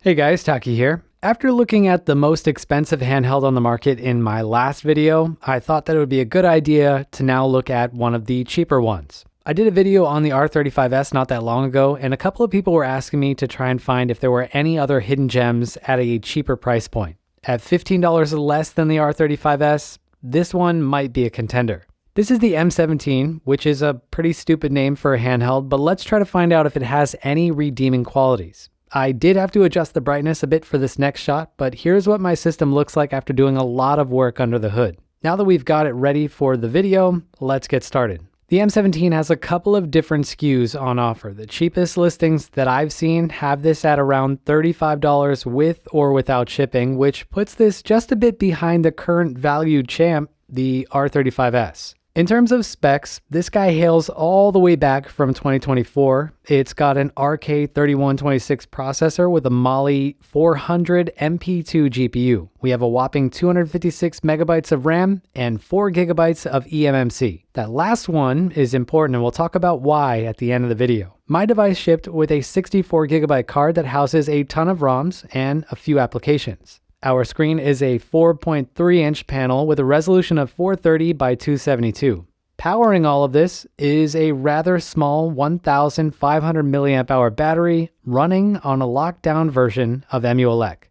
Hey guys, Taki here. After looking at the most expensive handheld on the market in my last video, I thought that it would be a good idea to now look at one of the cheaper ones. I did a video on the R35S not that long ago, and a couple of people were asking me to try and find if there were any other hidden gems at a cheaper price point. At $15 less than the R35S, this one might be a contender. This is the M17, which is a pretty stupid name for a handheld, but let's try to find out if it has any redeeming qualities. I did have to adjust the brightness a bit for this next shot, but here's what my system looks like after doing a lot of work under the hood. Now that we've got it ready for the video, let's get started. The M17 has a couple of different SKUs on offer. The cheapest listings that I've seen have this at around $35 with or without shipping, which puts this just a bit behind the current valued champ, the R35S. In terms of specs, this guy hails all the way back from 2024. It's got an RK3126 processor with a Mali 400 MP2 GPU. We have a whopping 256 megabytes of RAM and 4 gigabytes of eMMC. That last one is important, and we'll talk about why at the end of the video. My device shipped with a 64 gigabyte card that houses a ton of ROMs and a few applications. Our screen is a 4.3 inch panel with a resolution of 430 by 272. Powering all of this is a rather small 1500 milliamp hour battery running on a lockdown version of EmuELEC.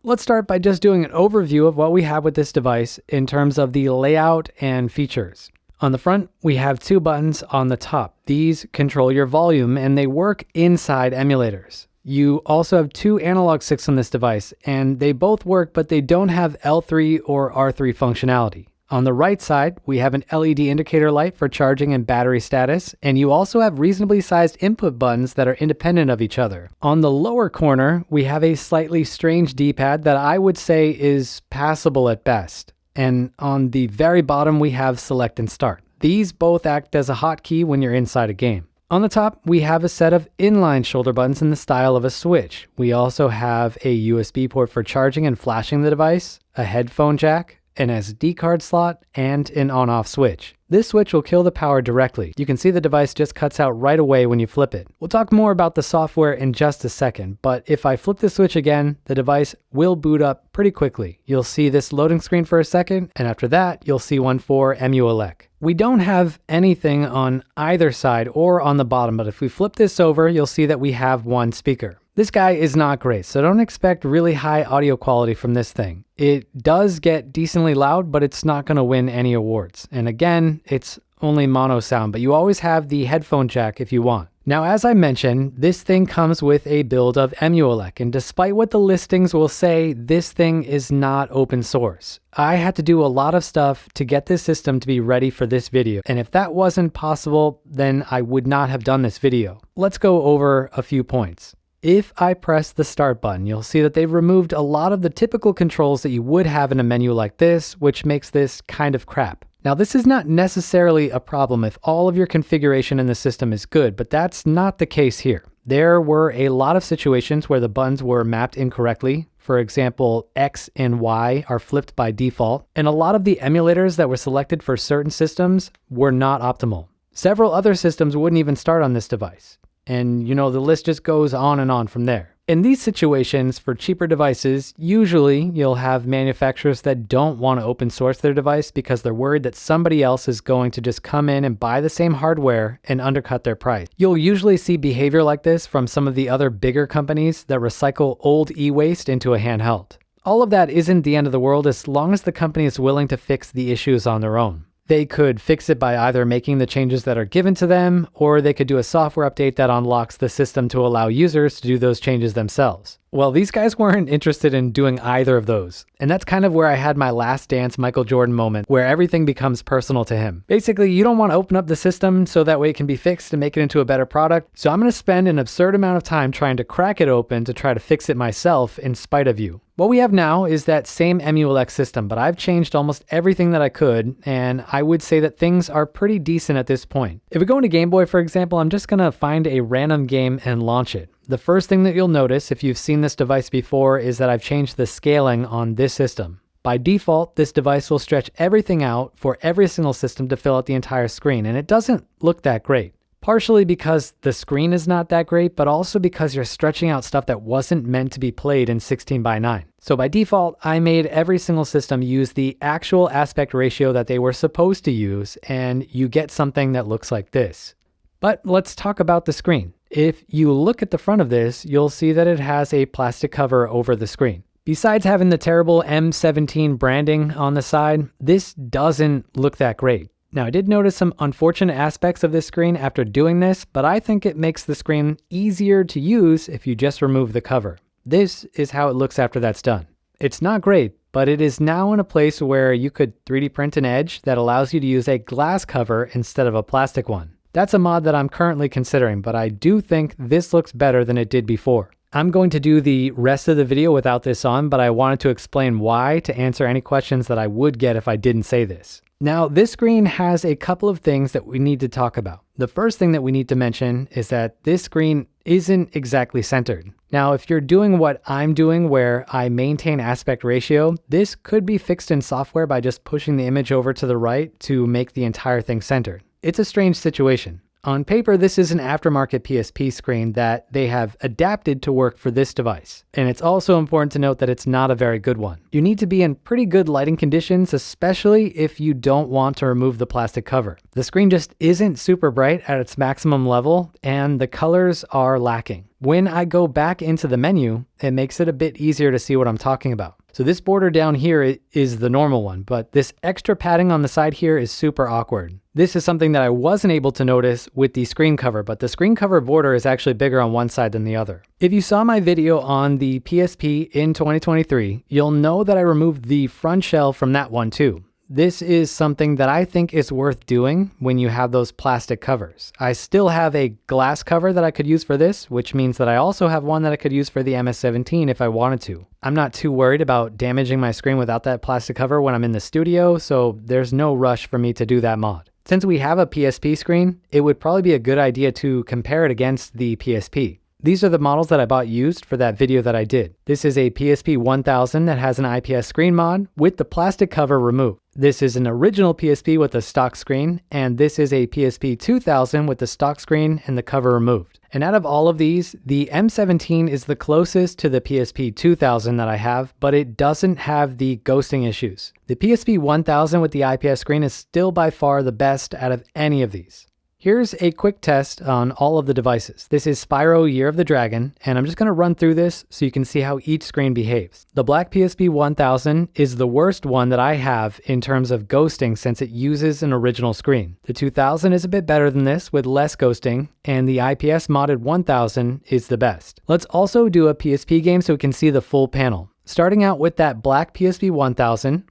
Let's start by just doing an overview of what we have with this device in terms of the layout and features. On the front, we have two buttons on the top. These control your volume and they work inside emulators. You also have two analog sticks on this device, and they both work, but they don't have L3 or R3 functionality. On the right side, we have an LED indicator light for charging and battery status, and you also have reasonably sized input buttons that are independent of each other. On the lower corner, we have a slightly strange D-pad that I would say is passable at best. And on the very bottom, we have select and start. These both act as a hotkey when you're inside a game. On the top, we have a set of inline shoulder buttons in the style of a switch. We also have a USB port for charging and flashing the device, a headphone jack, an SD card slot, and an on-off switch. This switch will kill the power directly. You can see the device just cuts out right away when you flip it. We'll talk more about the software in just a second, but if I flip the switch again, the device will boot up pretty quickly. You'll see this loading screen for a second, and after that, you'll see one for EmuELEC. We don't have anything on either side or on the bottom, but if we flip this over, you'll see that we have one speaker. This guy is not great, so don't expect really high audio quality from this thing. It does get decently loud, but it's not going to win any awards. And again, it's only mono sound, but you always have the headphone jack if you want. Now, as I mentioned, this thing comes with a build of EmuELEC, and despite what the listings will say, this thing is not open source. I had to do a lot of stuff to get this system to be ready for this video, and if that wasn't possible, then I would not have done this video. Let's go over a few points. If I press the start button, you'll see that they've removed a lot of the typical controls that you would have in a menu like this, which makes this kind of crap. Now, this is not necessarily a problem if all of your configuration in the system is good, but that's not the case here. There were a lot of situations where the buttons were mapped incorrectly. For example, X and Y are flipped by default, and a lot of the emulators that were selected for certain systems were not optimal. Several other systems wouldn't even start on this device. And the list just goes on and on from there. In these situations, for cheaper devices, usually you'll have manufacturers that don't want to open source their device because they're worried that somebody else is going to just come in and buy the same hardware and undercut their price. You'll usually see behavior like this from some of the other bigger companies that recycle old e-waste into a handheld. All of that isn't the end of the world as long as the company is willing to fix the issues on their own. They could fix it by either making the changes that are given to them, or they could do a software update that unlocks the system to allow users to do those changes themselves. Well, these guys weren't interested in doing either of those. And that's kind of where I had my Last Dance Michael Jordan moment, where everything becomes personal to him. Basically, you don't want to open up the system so that way it can be fixed and make it into a better product. So I'm going to spend an absurd amount of time trying to crack it open to try to fix it myself in spite of you. What we have now is that same EmuELEC system, but I've changed almost everything that I could, and I would say that things are pretty decent at this point. If we go into Game Boy, for example, I'm just going to find a random game and launch it. The first thing that you'll notice if you've seen this device before is that I've changed the scaling on this system. By default, this device will stretch everything out for every single system to fill out the entire screen, and it doesn't look that great. Partially because the screen is not that great, but also because you're stretching out stuff that wasn't meant to be played in 16:9. So by default, I made every single system use the actual aspect ratio that they were supposed to use, and you get something that looks like this. But let's talk about the screen. If you look at the front of this, you'll see that it has a plastic cover over the screen. Besides having the terrible M17 branding on the side, this doesn't look that great. Now, I did notice some unfortunate aspects of this screen after doing this, but I think it makes the screen easier to use if you just remove the cover. This is how it looks after that's done. It's not great, but it is now in a place where you could 3D print an edge that allows you to use a glass cover instead of a plastic one. That's a mod that I'm currently considering, but I do think this looks better than it did before. I'm going to do the rest of the video without this on, but I wanted to explain why to answer any questions that I would get if I didn't say this. Now, this screen has a couple of things that we need to talk about. The first thing that we need to mention is that this screen isn't exactly centered. Now, if you're doing what I'm doing where I maintain aspect ratio, this could be fixed in software by just pushing the image over to the right to make the entire thing centered. It's a strange situation. On paper, this is an aftermarket PSP screen that they have adapted to work for this device. And it's also important to note that it's not a very good one. You need to be in pretty good lighting conditions, especially if you don't want to remove the plastic cover. The screen just isn't super bright at its maximum level, and the colors are lacking. When I go back into the menu, it makes it a bit easier to see what I'm talking about. So this border down here is the normal one, but this extra padding on the side here is super awkward. This is something that I wasn't able to notice with the screen cover, but the screen cover border is actually bigger on one side than the other. If you saw my video on the PSP in 2023, you'll know that I removed the front shell from that one too. This is something that I think is worth doing when you have those plastic covers. I still have a glass cover that I could use for this, which means that I also have one that I could use for the MS-17 if I wanted to. I'm not too worried about damaging my screen without that plastic cover when I'm in the studio, so there's no rush for me to do that mod. Since we have a PSP screen, it would probably be a good idea to compare it against the PSP. These are the models that I bought used for that video that I did. This is a PSP 1000 that has an IPS screen mod with the plastic cover removed. This is an original PSP with a stock screen, and this is a PSP 2000 with the stock screen and the cover removed. And out of all of these, the M17 is the closest to the PSP 2000 that I have, but it doesn't have the ghosting issues. The PSP 1000 with the IPS screen is still by far the best out of any of these. Here's a quick test on all of the devices. This is Spyro Year of the Dragon, and I'm just going to run through this so you can see how each screen behaves. The black PSP 1000 is the worst one that I have in terms of ghosting since it uses an original screen. The 2000 is a bit better than this with less ghosting, and the IPS modded 1000 is the best. Let's also do a PSP game so we can see the full panel. Starting out with that black PSP 1000,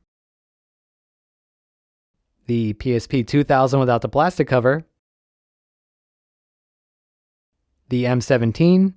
the PSP 2000 without the plastic cover, the M17,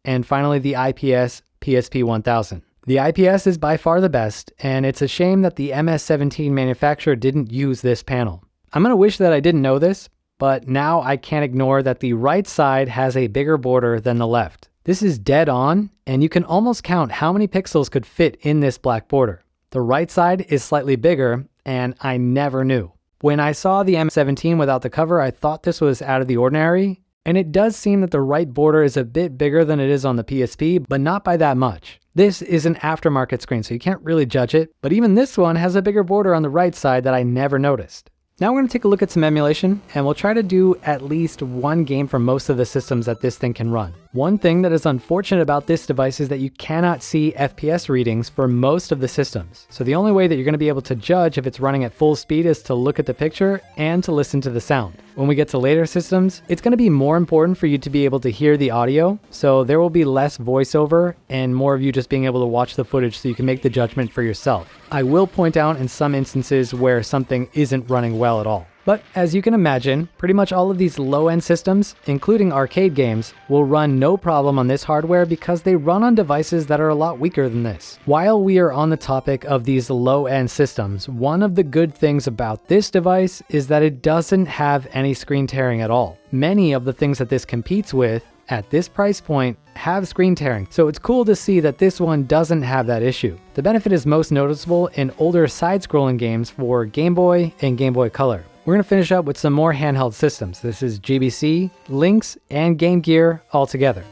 and finally the IPS PSP 1000. The IPS is by far the best, and it's a shame that the MS-17 manufacturer didn't use this panel. I'm going to wish that I didn't know this, but now I can't ignore that the right side has a bigger border than the left. This is dead on, and you can almost count how many pixels could fit in this black border. The right side is slightly bigger, and I never knew. When I saw the M17 without the cover, I thought this was out of the ordinary, and it does seem that the right border is a bit bigger than it is on the PSP, but not by that much. This is an aftermarket screen, so you can't really judge it, but even this one has a bigger border on the right side that I never noticed. Now we're going to take a look at some emulation, and we'll try to do at least one game for most of the systems that this thing can run. One thing that is unfortunate about this device is that you cannot see FPS readings for most of the systems. So the only way that you're going to be able to judge if it's running at full speed is to look at the picture and to listen to the sound. When we get to later systems, it's going to be more important for you to be able to hear the audio, so there will be less voiceover and more of you just being able to watch the footage so you can make the judgment for yourself. I will point out in some instances where something isn't running well at all. But as you can imagine, pretty much all of these low-end systems, including arcade games, will run no problem on this hardware because they run on devices that are a lot weaker than this. While we are on the topic of these low-end systems, one of the good things about this device is that it doesn't have any screen tearing at all. Many of the things that this competes with at this price point have screen tearing, so it's cool to see that this one doesn't have that issue. The benefit is most noticeable in older side-scrolling games for Game Boy and Game Boy Color. We're going to finish up with some more handheld systems. This is GBC, Lynx, and Game Gear all together.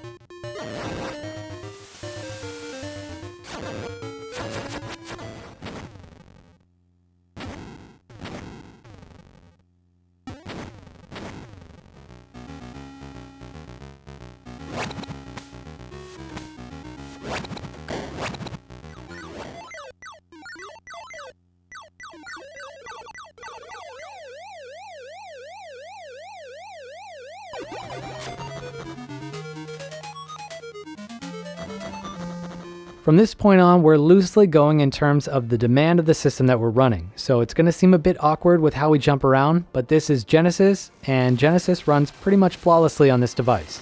From this point on, we're loosely going in terms of the demand of the system that we're running. So it's going to seem a bit awkward with how we jump around, but this is Genesis, and Genesis runs pretty much flawlessly on this device.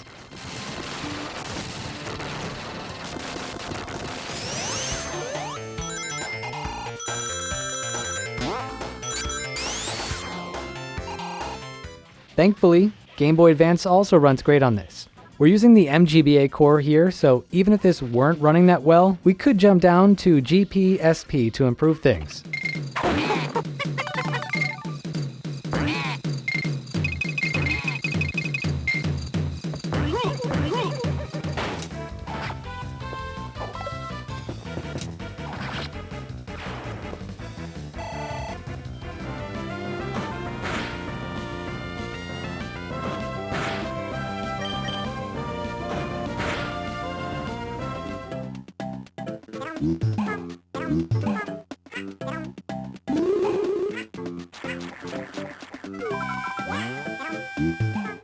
Thankfully, Game Boy Advance also runs great on this. We're using the MGBA core here, so even if this weren't running that well, we could jump down to GPSP to improve things.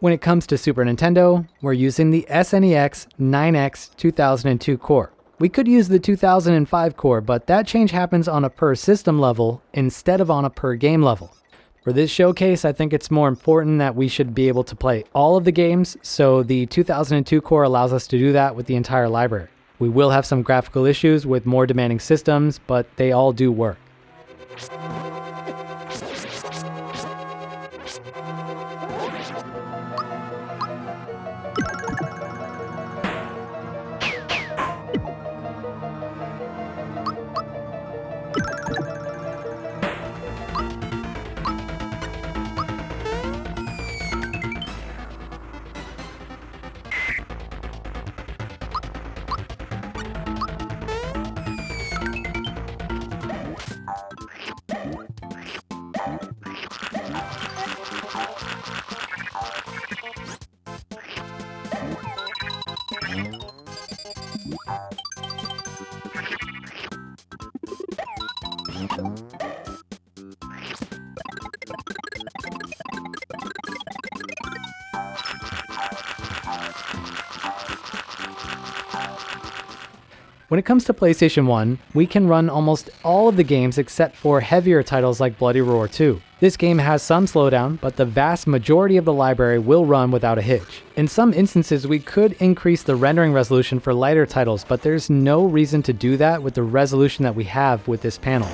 When it comes to Super Nintendo, we're using the SNEX 9X 2002 core. We could use the 2005 core, but that change happens on a per system level instead of on a per game level. For this showcase, I think it's more important that we should be able to play all of the games, so the 2002 core allows us to do that with the entire library. We will have some graphical issues with more demanding systems, but they all do work. When it comes to PlayStation 1, we can run almost all of the games except for heavier titles like Bloody Roar 2. This game has some slowdown, but the vast majority of the library will run without a hitch. In some instances, we could increase the rendering resolution for lighter titles, but there's no reason to do that with the resolution that we have with this panel.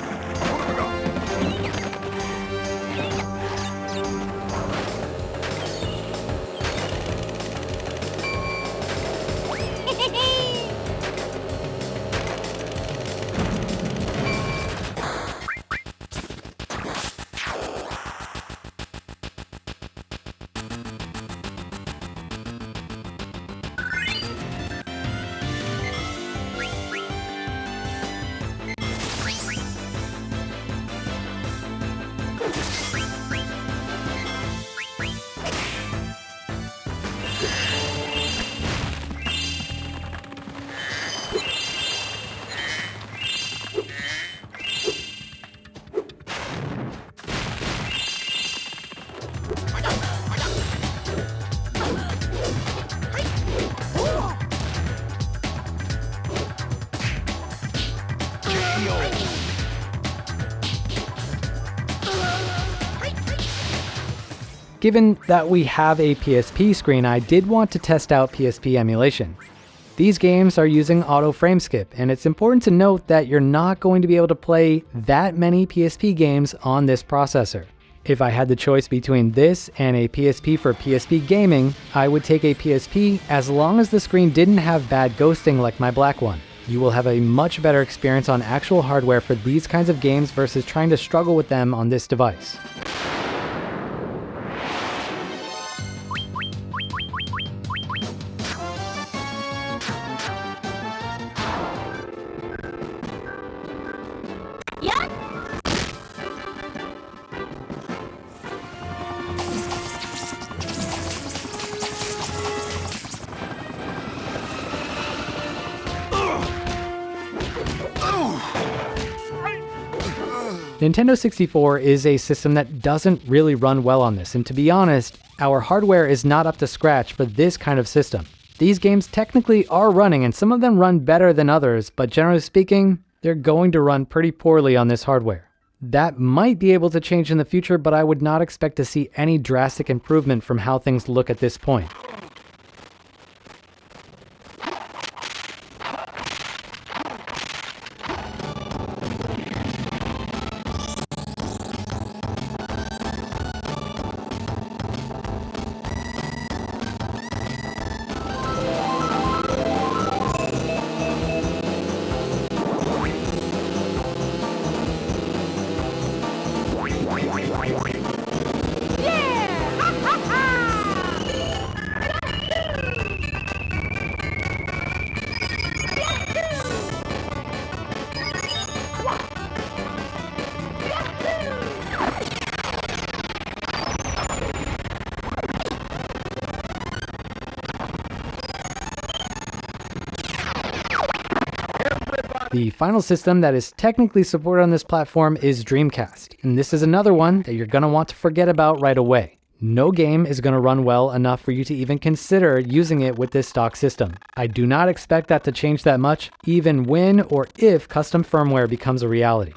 Given that we have a PSP screen, I did want to test out PSP emulation. These games are using auto frame skip, and it's important to note that you're not going to be able to play that many PSP games on this processor. If I had the choice between this and a PSP for PSP gaming, I would take a PSP as long as the screen didn't have bad ghosting like my black one. You will have a much better experience on actual hardware for these kinds of games versus trying to struggle with them on this device. Nintendo 64 is a system that doesn't really run well on this, and to be honest, our hardware is not up to scratch for this kind of system. These games technically are running, and some of them run better than others, but generally speaking, they're going to run pretty poorly on this hardware. That might be able to change in the future, but I would not expect to see any drastic improvement from how things look at this point. The final system that is technically supported on this platform is Dreamcast, and this is another one that you're going to want to forget about right away. No game is going to run well enough for you to even consider using it with this stock system. I do not expect that to change that much, even when or if custom firmware becomes a reality.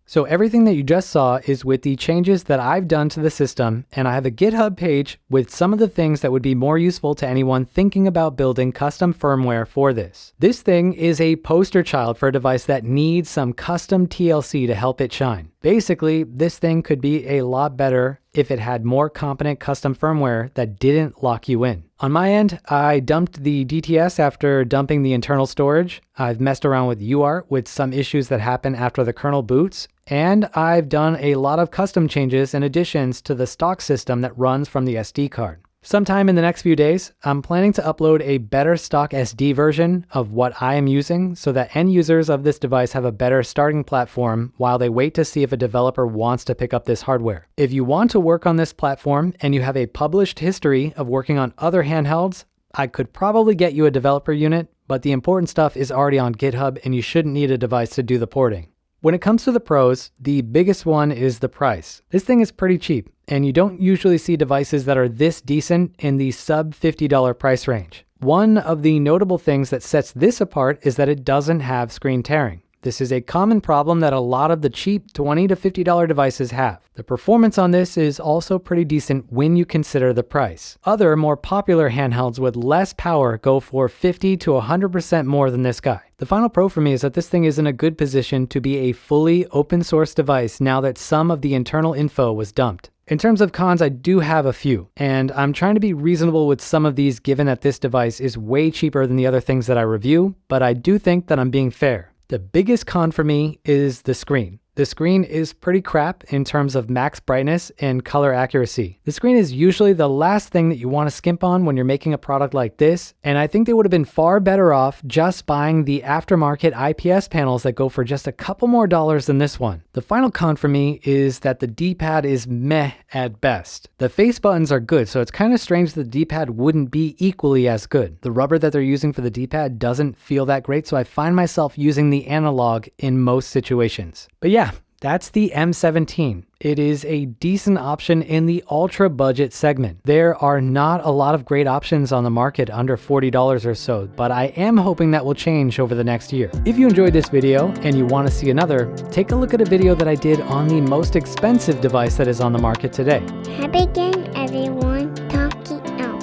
So everything that you just saw is with the changes that I've done to the system, and I have a GitHub page with some of the things that would be more useful to anyone thinking about building custom firmware for this. This thing is a poster child for a device that needs some custom TLC to help it shine. Basically, this thing could be a lot better if it had more competent custom firmware that didn't lock you in. On my end, I dumped the DTS after dumping the internal storage. I've messed around with UART with some issues that happen after the kernel boots, and I've done a lot of custom changes and additions to the stock system that runs from the SD card. Sometime in the next few days, I'm planning to upload a better stock SD version of what I am using so that end users of this device have a better starting platform while they wait to see if a developer wants to pick up this hardware. If you want to work on this platform and you have a published history of working on other handhelds, I could probably get you a developer unit, but the important stuff is already on GitHub and you shouldn't need a device to do the porting. When it comes to the pros, the biggest one is the price. This thing is pretty cheap, and you don't usually see devices that are this decent in the sub $50 price range. One of the notable things that sets this apart is that it doesn't have screen tearing. This is a common problem that a lot of the cheap $20 to $50 devices have. The performance on this is also pretty decent when you consider the price. Other more popular handhelds with less power go for 50 to 100% more than this guy. The final pro for me is that this thing is in a good position to be a fully open source device now that some of the internal info was dumped. In terms of cons, I do have a few, and I'm trying to be reasonable with some of these given that this device is way cheaper than the other things that I review, but I do think that I'm being fair. The biggest con for me is the screen. The screen is pretty crap in terms of max brightness and color accuracy. The screen is usually the last thing that you want to skimp on when you're making a product like this, and I think they would have been far better off just buying the aftermarket IPS panels that go for just a couple more dollars than this one. The final con for me is that the D-pad is meh at best. The face buttons are good, so it's kind of strange that the D-pad wouldn't be equally as good. The rubber that they're using for the D-pad doesn't feel that great, so I find myself using the analog in most situations. But yeah, that's the M17. It is a decent option in the ultra budget segment. There are not a lot of great options on the market under $40 or so, but I am hoping that will change over the next year. If you enjoyed this video and you want to see another, take a look at a video that I did on the most expensive device that is on the market today. Happy game, everyone. Taki out.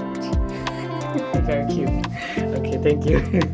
Very cute. Okay, thank you.